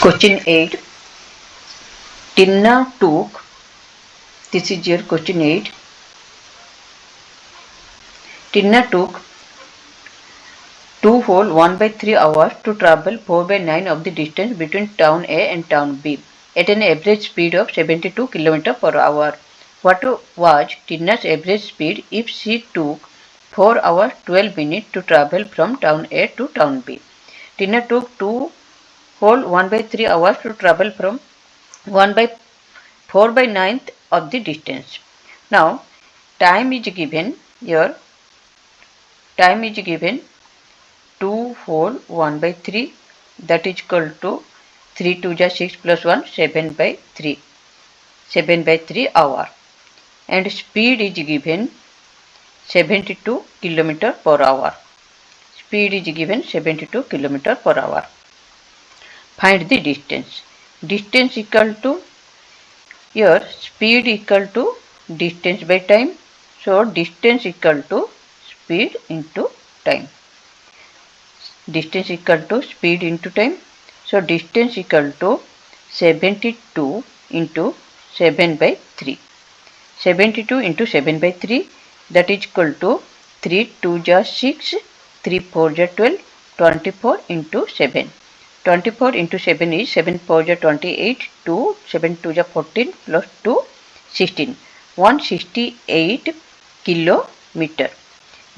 Question 8. Tina took, this is your question 8. Tina took 2 whole 1 by 3 hours to travel 4 by 9 of the distance between town A and town B at an average speed of 72 km per hour. What was Tina's average speed if she took 4 hours 12 minutes to travel from town A to town B? Tina took 2 whole 1 by 3 hours to travel from 1 by 4 by 9th of the distance. Now, time is given here. Time is given 2 whole 1 by 3, that is equal to 3 2 ja 6 plus 1 7 by 3. 7 by 3 hour. And speed is given 72 km per hour. Speed is given 72 km per hour. Find the distance. Distance equal to, here speed equal to distance by time. So distance equal to speed into time. Distance equal to speed into time. So distance equal to 72 into 7 by 3. 72 into 7 by 3, that is equal to 3 2 ja 6, 3 4 ja 12, 24 into 7. 24 into 7 is 7 4 ja 28, 2 7 2 ja 14 plus 2 16. 168 kilometer.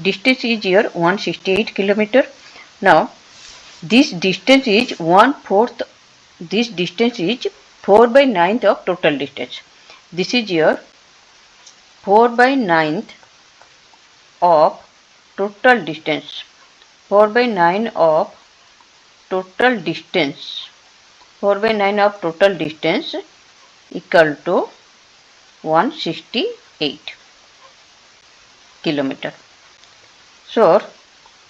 Distance is here 168 kilometer. Now this distance is 1/4. This distance is 4 by 9th of total distance. This is here 4 by 9th of total distance. 4 by 9 of total distance. 4 by 9 of total distance equal to 168 kilometer. So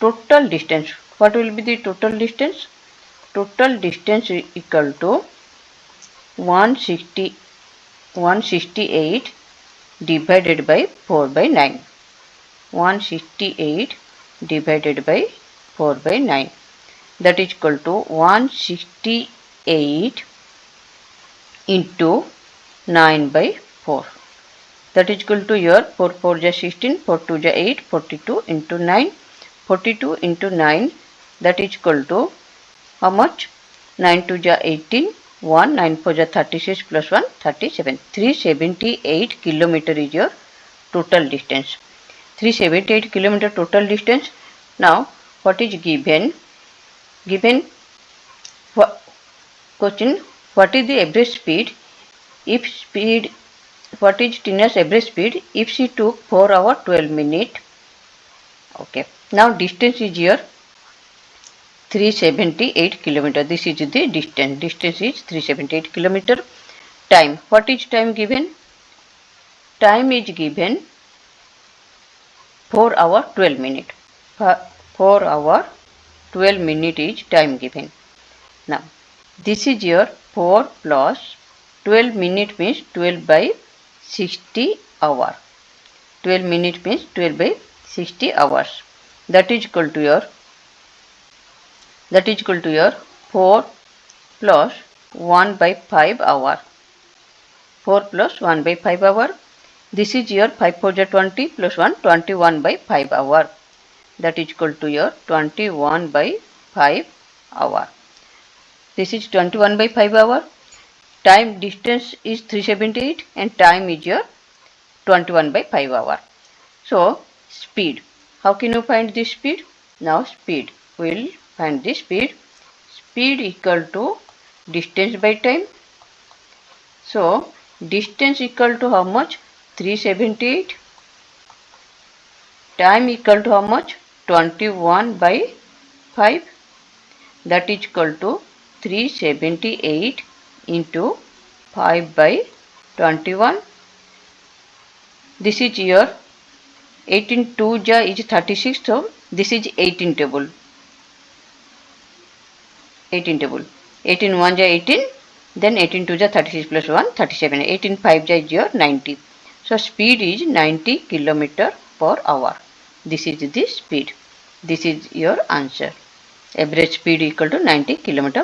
total distance, what will be the total distance? Total distance is equal to 168 divided by 4 by 9. 168 divided by 4 by 9, that is equal to 168 into 9 by 4, that is equal to here 4 4 ja 16, 4 2 ja 8, 42 into 9. 42 into 9, that is equal to how much? 9 2 ja 18, 1 9 4 ja 36 plus 1 37. 378 kilometer is your total distance. 378 kilometer total distance. Now what is given? Given question, what is the average speed if speed, what is Tina's average speed if she took 4 hours 12 minutes? Okay. Now distance is here 378 kilometer. This is the distance. Distance is 378 kilometer. Time. What is time given? Time is given 4 hours 12 minutes. 4 hours 12 minutes is time given. Now this is your 4 plus 12 minutes means 12 by 60 hours. 12 minutes means 12 by 60 hours. That is equal to your 4 plus 1 by 5 hour. 4 plus 1 by 5 hour. This is your 5 4 ja 20 plus 1 21 by 5 hour. That is equal to your 21 by 5 hour. This is 21 by 5 hour. Time distance is 378 and time is your 21 by 5 hour. So speed. How can you find this speed? Now speed. We will find the speed. Speed equal to distance by time. So distance equal to how much? 378. Time equal to how much? 21 by 5. That is equal to 378 into 5 by 21. This is here 18 2 ja is 36, so this is 18 table. 18 table. 18 1 ja 18, then 18 2 ja 36 plus 1 37. 18 5 ja is your 90. So speed is 90 kilometer per hour. This is the speed. This is your answer. Average speed equal to 90 kilometer